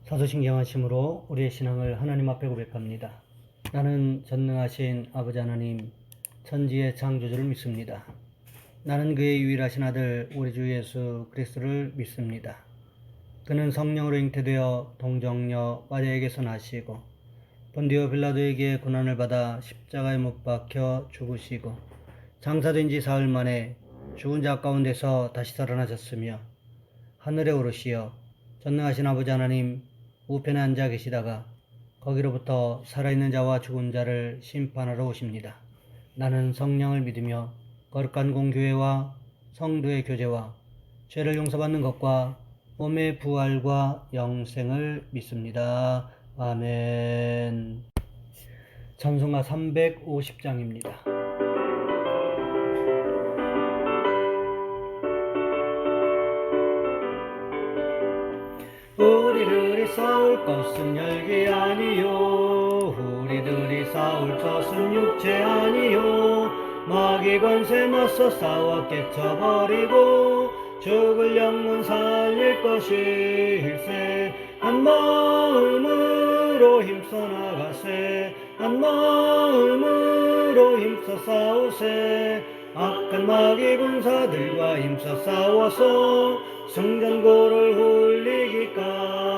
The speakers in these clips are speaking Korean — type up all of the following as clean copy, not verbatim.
사도신경하심으로 우리의 신앙을 하나님 앞에 고백합니다. 나는 전능하신 아버지 하나님, 천지의 창조주를 믿습니다. 나는 그의 유일하신 아들 우리 주 예수 그리스도를 믿습니다. 그는 성령으로 잉태되어 동정녀 마리아에게서 나시고 본디오 빌라도에게 고난을 받아 십자가에 못 박혀 죽으시고 장사된 지 사흘 만에 죽은 자 가운데서 다시 살아나셨으며 하늘에 오르시어 전능하신 아버지 하나님 우편에 앉아 계시다가 거기로부터 살아있는 자와 죽은 자를 심판하러 오십니다. 나는 성령을 믿으며 거룩한 공교회와 성도의 교제와 죄를 용서받는 것과 몸의 부활과 영생을 믿습니다. 아멘. 찬송가 350장입니다. 우리들이 싸울 것은 혈기 아니요, 우리들이 싸울 것은 육체 아니요, 마귀 권세 맞서 싸워 깨쳐버리고 죽을 영혼 살릴 것일세. 한 마음으로 힘써 나가세, 한 마음으로 힘써 싸우세. 악한 마귀 군사들과 힘써 싸워서 승전고를 훌리기까지.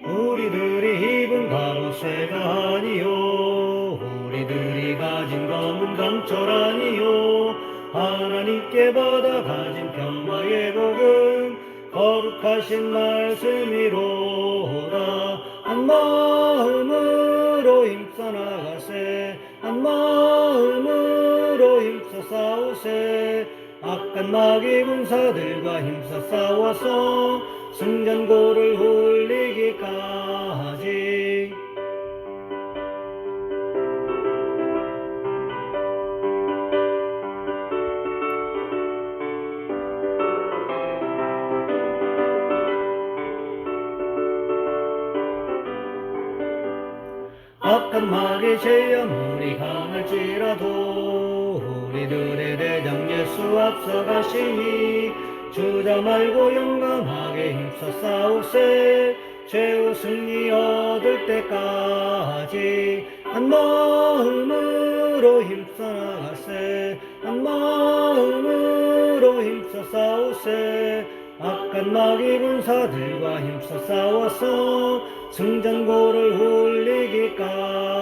우리들이 입은 갑옷쇠가 아니요, 우리들이 가진 검은 강철 아니요, 하나님께 받아 가진 평화의 복음 거룩하신 말씀이로다. 한 마음으로 힘써 나가세, 한 마음으로 힘써 싸우세. 악한 마귀 군사들과 힘써 싸워서 승전고를 훌리기까지. 악한 마귀 죄 아무리 강할지라도 우리들의 대장 예수 앞서가시니 주저 말고 용감하게 힘써 싸우세. 최후 승리 얻을 때까지. 한 마음으로 힘써 나가세, 한 마음으로 힘써 싸우세. 악한 마귀 군사들과 힘써 싸워서 승전고를 훌리기까지.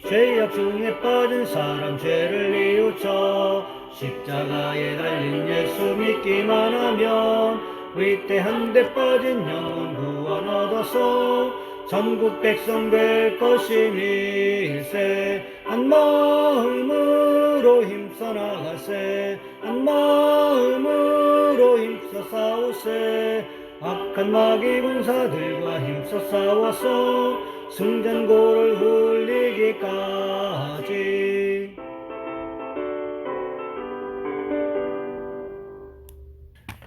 죄악 중에 빠진 사람 죄를 뉘우쳐 십자가에 달린 예수 믿기만 하면 위태한 데 빠진 영혼 구원 얻어서 전국 백성 될 것임일세. 한 마음으로 힘써 나가세, 한 마음으로 힘써 싸우세. 악한 마귀 군사들과 힘써 싸워서 승전고를 훌리기까지.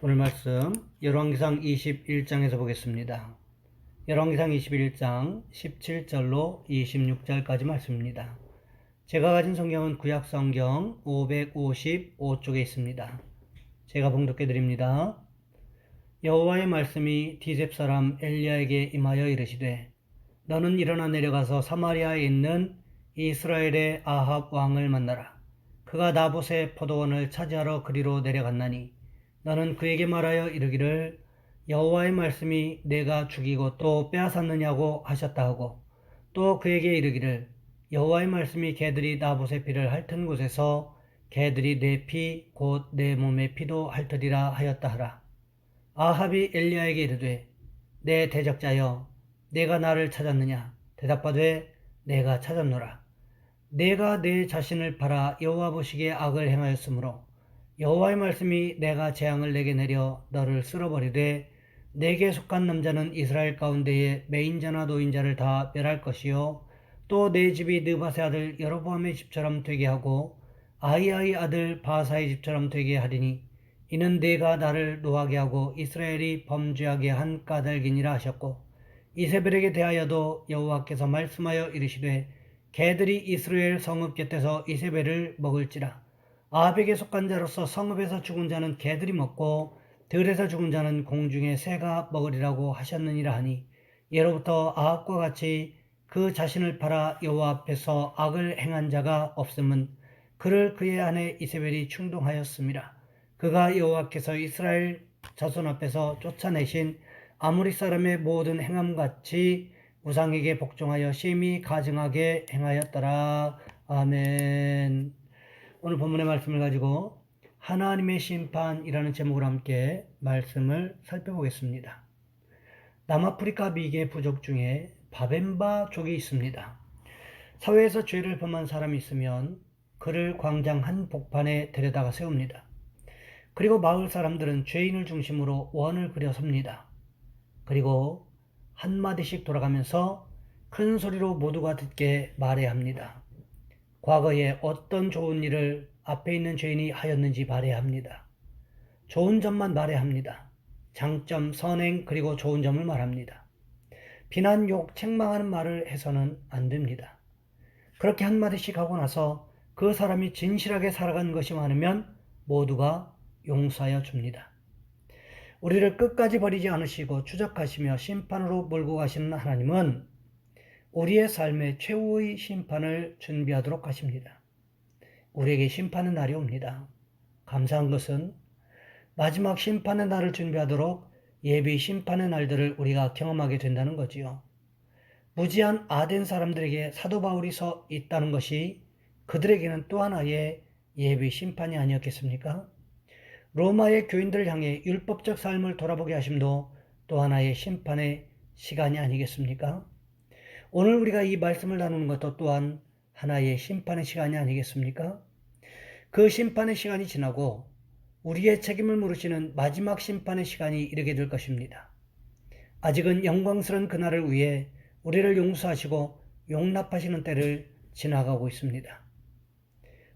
오늘 말씀 열왕기상 21장에서 보겠습니다. 열왕기상 21장 17절로 26절까지 말씀입니다. 제가 가진 성경은 구약성경 555쪽에 있습니다. 제가 봉독해 드립니다. 여호와의 말씀이 디셉 사람 엘리야에게 임하여 이르시되, 너는 일어나 내려가서 사마리아에 있는 이스라엘의 아합 왕을 만나라. 그가 나봇의 포도원을 차지하러 그리로 내려갔나니 너는 그에게 말하여 이르기를, 여호와의 말씀이 내가 죽이고 또 빼앗았느냐고 하셨다 하고, 또 그에게 이르기를, 여호와의 말씀이 개들이 나봇의 피를 핥은 곳에서 개들이 내 피 곧 내 몸의 피도 핥으리라 하였다 하라. 아합이 엘리야에게 이르되, 내 대적자여, 내가 나를 찾았느냐? 대답하되, 내가 찾았노라. 내가 내 자신을 팔아 여호와 보시기에 악을 행하였으므로 여호와의 말씀이 내가 재앙을 내게 내려 너를 쓸어버리되, 내게 속한 남자는 이스라엘 가운데에 매인자나 노인자를 다 멸할 것이요, 또 내 집이 느밧의 아들 여로보암의 집처럼 되게 하고 아히야의 아들 바사의 집처럼 되게 하리니 이는 내가 나를 노하게 하고 이스라엘이 범죄하게 한 까닭이니라 하셨고, 이세벨에게 대하여도 여호와께서 말씀하여 이르시되, 개들이 이스라엘 성읍 곁에서 이세벨을 먹을지라. 아합에게 속한 자로서 성읍에서 죽은 자는 개들이 먹고 들에서 죽은 자는 공중의 새가 먹으리라고 하셨느니라 하니 예로부터 아합과 같이 그 자신을 팔아 여호와 앞에서 악을 행한 자가 없음은 그를 그의 아내 이세벨이 충동하였음이라. 그가 여호와께서 이스라엘 자손 앞에서 쫓아내신 아모리 사람의 모든 행함같이 우상에게 복종하여 심히 가증하게 행하였더라. 아멘. 오늘 본문의 말씀을 가지고 하나님의 심판이라는 제목으로 함께 말씀을 살펴보겠습니다. 남아프리카 미개 부족 중에 바벤바족이 있습니다. 사회에서 죄를 범한 사람이 있으면 그를 광장 한복판에 데려다가 세웁니다. 그리고 마을 사람들은 죄인을 중심으로 원을 그려 섭니다. 그리고 한마디씩 돌아가면서 큰 소리로 모두가 듣게 말해야 합니다. 과거에 어떤 좋은 일을 앞에 있는 죄인이 하였는지 말해야 합니다. 좋은 점만 말해야 합니다. 장점, 선행, 그리고 좋은 점을 말합니다. 비난, 욕, 책망하는 말을 해서는 안 됩니다. 그렇게 한마디씩 하고 나서 그 사람이 진실하게 살아간 것이 많으면 모두가 용서하여 줍니다. 우리를 끝까지 버리지 않으시고 추적하시며 심판으로 몰고 가시는 하나님은 우리의 삶의 최후의 심판을 준비하도록 하십니다. 우리에게 심판의 날이 옵니다. 감사한 것은 마지막 심판의 날을 준비하도록 예비 심판의 날들을 우리가 경험하게 된다는 거지요. 무지한 아덴 사람들에게 사도 바울이 서 있다는 것이 그들에게는 또 하나의 예비 심판이 아니었겠습니까? 로마의 교인들을 향해 율법적 삶을 돌아보게 하심도 또 하나의 심판의 시간이 아니겠습니까? 오늘 우리가 이 말씀을 나누는 것도 또한 하나의 심판의 시간이 아니겠습니까? 그 심판의 시간이 지나고 우리의 책임을 물으시는 마지막 심판의 시간이 이르게 될 것입니다. 아직은 영광스러운 그날을 위해 우리를 용서하시고 용납하시는 때를 지나가고 있습니다.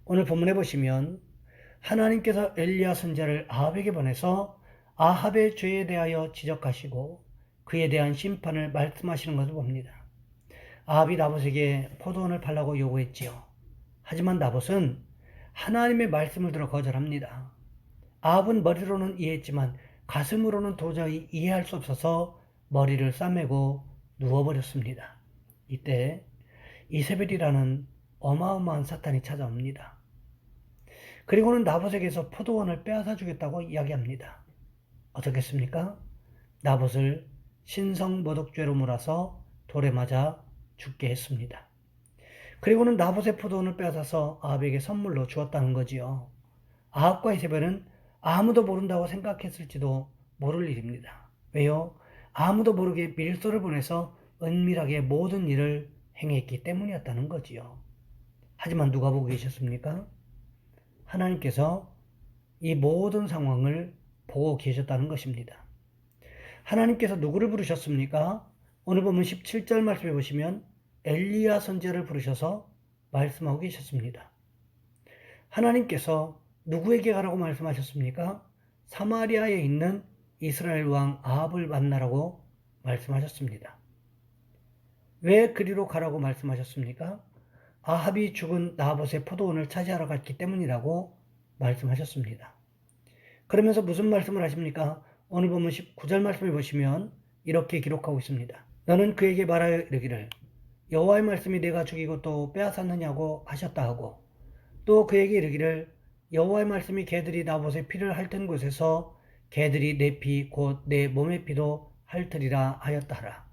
오늘 본문에 보시면 하나님께서 엘리야 선지자를 아합에게 보내서 아합의 죄에 대하여 지적하시고 그에 대한 심판을 말씀하시는 것을 봅니다. 아합이 나봇에게 포도원을 팔라고 요구했지요. 하지만 나봇은 하나님의 말씀을 들어 거절합니다. 아합은 머리로는 이해했지만 가슴으로는 도저히 이해할 수 없어서 머리를 싸매고 누워버렸습니다. 이때 이세벨이라는 어마어마한 사탄이 찾아옵니다. 그리고는 나봇에게서 포도원을 빼앗아 주겠다고 이야기합니다. 어떻겠습니까? 나봇을 신성모독죄로 몰아서 돌에 맞아 죽게 했습니다. 그리고는 나봇의 포도원을 빼앗아서 아합에게 선물로 주었다는 거지요. 아합과 이세벨은 아무도 모른다고 생각했을지도 모를 일입니다. 왜요? 아무도 모르게 밀소를 보내서 은밀하게 모든 일을 행했기 때문이었다는 거지요. 하지만 누가 보고 계셨습니까? 하나님께서 이 모든 상황을 보고 계셨다는 것입니다. 하나님께서 누구를 부르셨습니까? 오늘 보면 17절 말씀해 보시면 엘리야 선지자를 부르셔서 말씀하고 계셨습니다. 하나님께서 누구에게 가라고 말씀하셨습니까? 사마리아에 있는 이스라엘 왕 아합을 만나라고 말씀하셨습니다. 왜 그리로 가라고 말씀하셨습니까? 아합이 죽은 나봇의 포도원을 차지하러 갔기 때문이라고 말씀하셨습니다. 그러면서 무슨 말씀을 하십니까? 오늘 보면 19절 말씀을 보시면 이렇게 기록하고 있습니다. 너는 그에게 말하여 이르기를 여호와의 말씀이 내가 죽이고 또 빼앗았느냐고 하셨다 하고 또 그에게 이르기를 여호와의 말씀이 개들이 나봇의 피를 핥은 곳에서 개들이 내 피 곧 내 몸의 피도 핥으리라 하였다 하라.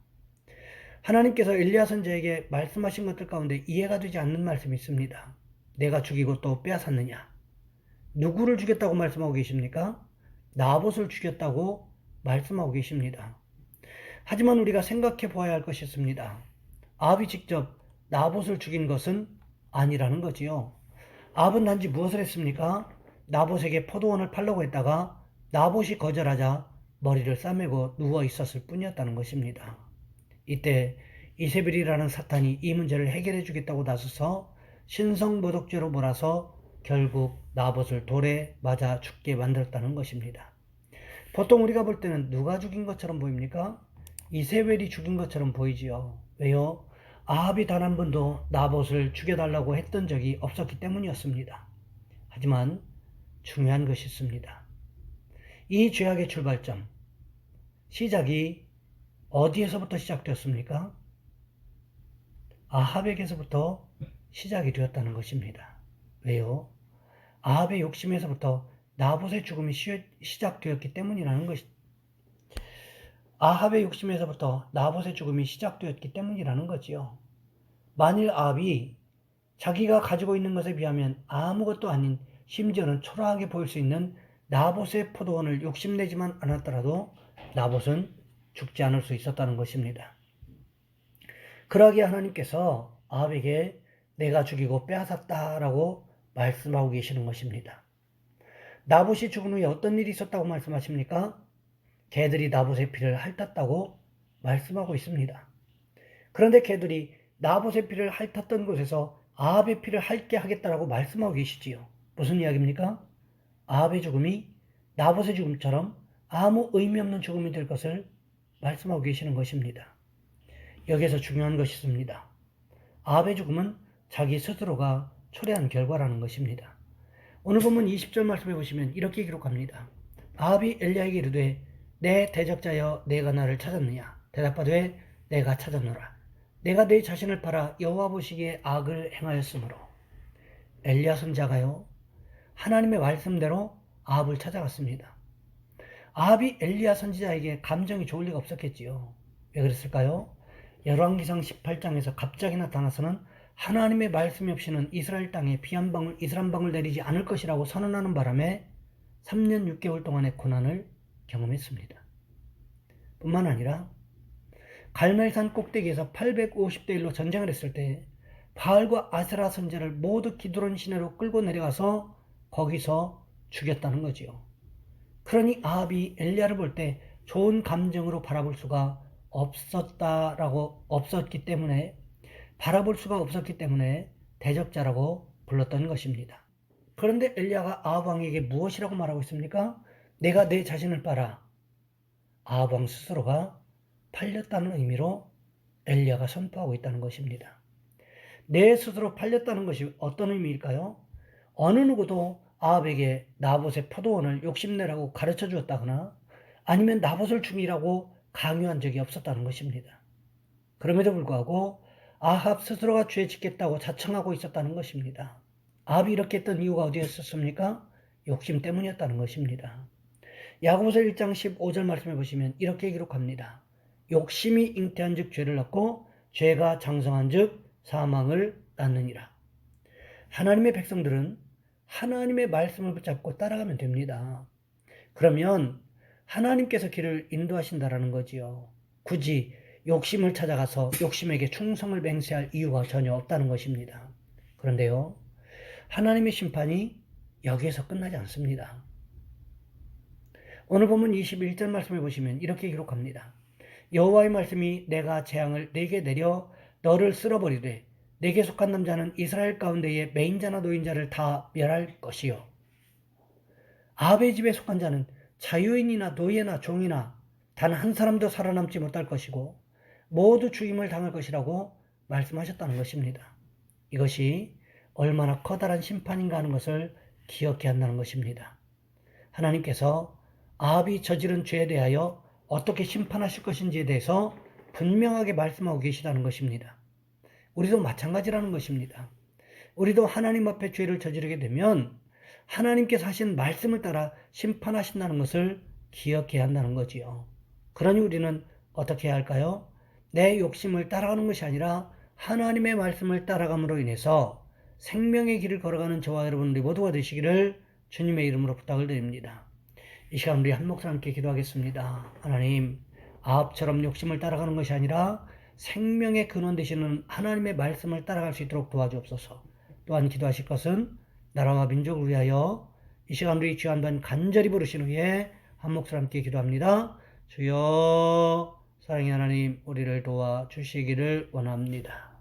하나님께서 엘리야 선지자에게 말씀하신 것들 가운데 이해가 되지 않는 말씀이 있습니다. 내가 죽이고 또 빼앗았느냐? 누구를 죽였다고 말씀하고 계십니까? 나봇을 죽였다고 말씀하고 계십니다. 하지만 우리가 생각해 보아야 할 것이 있습니다. 아합이 직접 나봇을 죽인 것은 아니라는 거지요. 아합은 단지 무엇을 했습니까? 나봇에게 포도원을 팔려고 했다가 나봇이 거절하자 머리를 싸매고 누워 있었을 뿐이었다는 것입니다. 이때 이세벨이라는 사탄이 이 문제를 해결해 주겠다고 나서서 신성모독죄로 몰아서 결국 나봇을 돌에 맞아 죽게 만들었다는 것입니다. 보통 우리가 볼 때는 누가 죽인 것처럼 보입니까? 이세벨이 죽인 것처럼 보이지요. 왜요? 아합이 단 한 번도 나봇을 죽여달라고 했던 적이 없었기 때문이었습니다. 하지만 중요한 것이 있습니다. 이 죄악의 출발점, 시작이 어디에서부터 시작되었습니까? 아합에게서부터 시작이 되었다는 것입니다. 왜요? 아합의 욕심에서부터 나봇의 죽음이 시작되었기 때문이라는 것이 아합의 욕심에서부터 나봇의 죽음이 시작되었기 때문이라는 거지요. 만일 아합이 자기가 가지고 있는 것에 비하면 아무것도 아닌 심지어는 초라하게 보일 수 있는 나봇의 포도원을 욕심내지만 않았더라도 나봇은 죽지 않을 수 있었다는 것입니다. 그러기에 하나님께서 아합에게 내가 죽이고 빼앗았다라고 말씀하고 계시는 것입니다. 나봇이 죽은 후에 어떤 일이 있었다고 말씀하십니까? 개들이 나봇의 피를 핥았다고 말씀하고 있습니다. 그런데 개들이 나봇의 피를 핥았던 곳에서 아합의 피를 핥게 하겠다라고 말씀하고 계시지요. 무슨 이야기입니까? 아합의 죽음이 나봇의 죽음처럼 아무 의미 없는 죽음이 될 것을 말씀하고 계시는 것입니다. 여기에서 중요한 것이 있습니다. 아합의 죽음은 자기 스스로가 초래한 결과라는 것입니다. 오늘 본문 20절 말씀해 보시면 이렇게 기록합니다. 아합이 엘리야에게 이르되 내 대적자여 내가 나를 찾았느냐? 대답하되 내가 찾았노라. 내가 내 자신을 팔아 여호와 보시기에 악을 행하였으므로. 엘리야 선지자가요 하나님의 말씀대로 아합을 찾아갔습니다. 아합이 엘리야 선지자에게 감정이 좋을 리가 없었겠지요. 왜 그랬을까요? 열왕기상 18장에서 갑자기 나타나서는 하나님의 말씀이 없이는 이스라엘 땅에 비 한 방울, 이슬 한 방울 내리지 않을 것이라고 선언하는 바람에 3년 6개월 동안의 고난을 경험했습니다. 뿐만 아니라 갈멜산 꼭대기에서 850대 1로 전쟁을 했을 때 바알과 아세라 선지자를 모두 기드론 시내로 끌고 내려가서 거기서 죽였다는 거지요. 그러니 아합이 엘리야를 볼 때 좋은 감정으로 바라볼 수가 없었기 때문에 대적자라고 불렀던 것입니다. 그런데 엘리야가 아합 왕에게 무엇이라고 말하고 있습니까? 내가 내 자신을 팔아. 아합 왕 스스로가 팔렸다는 의미로 엘리야가 선포하고 있다는 것입니다. 내 스스로 팔렸다는 것이 어떤 의미일까요? 어느 누구도 아합에게 나봇의 포도원을 욕심내라고 가르쳐 주었다거나 아니면 나봇을 죽이라고 강요한 적이 없었다는 것입니다. 그럼에도 불구하고 아합 스스로가 죄 짓겠다고 자청하고 있었다는 것입니다. 아합이 이렇게 했던 이유가 어디였었습니까? 욕심 때문이었다는 것입니다. 야고보서 1장 15절 말씀해 보시면 이렇게 기록합니다. 욕심이 잉태한 즉 죄를 낳고 죄가 장성한 즉 사망을 낳느니라. 하나님의 백성들은 하나님의 말씀을 붙잡고 따라가면 됩니다. 그러면 하나님께서 길을 인도하신다라는 거지요. 굳이 욕심을 찾아가서 욕심에게 충성을 맹세할 이유가 전혀 없다는 것입니다. 그런데요, 하나님의 심판이 여기에서 끝나지 않습니다. 오늘 본문 21절 말씀해 보시면 이렇게 기록합니다. 여호와의 말씀이 내가 재앙을 네게 내려 너를 쓸어버리되 네게 속한 남자는 이스라엘 가운데의 매인자나 노인자를 다 멸할 것이요. 아합의 집에 속한 자는 자유인이나 노예나 종이나 단 한 사람도 살아남지 못할 것이고 모두 죽임을 당할 것이라고 말씀하셨다는 것입니다. 이것이 얼마나 커다란 심판인가 하는 것을 기억해야 한다는 것입니다. 하나님께서 아합이 저지른 죄에 대하여 어떻게 심판하실 것인지에 대해서 분명하게 말씀하고 계시다는 것입니다. 우리도 마찬가지라는 것입니다. 우리도 하나님 앞에 죄를 저지르게 되면 하나님께서 하신 말씀을 따라 심판하신다는 것을 기억해야 한다는 거지요. 그러니 우리는 어떻게 해야 할까요? 내 욕심을 따라가는 것이 아니라 하나님의 말씀을 따라감으로 인해서 생명의 길을 걸어가는 저와 여러분들이 모두가 되시기를 주님의 이름으로 부탁을 드립니다. 이 시간 우리 한 목소리 함께 기도하겠습니다. 하나님, 아합처럼 욕심을 따라가는 것이 아니라 생명의 근원 되시는 하나님의 말씀을 따라갈 수 있도록 도와주옵소서. 또한 기도하실 것은 나라와 민족을 위하여 이 시간 우리 주여 한번 간절히 부르신 후에 한 목소리 함께 기도합니다. 주여, 사랑의 하나님, 우리를 도와주시기를 원합니다.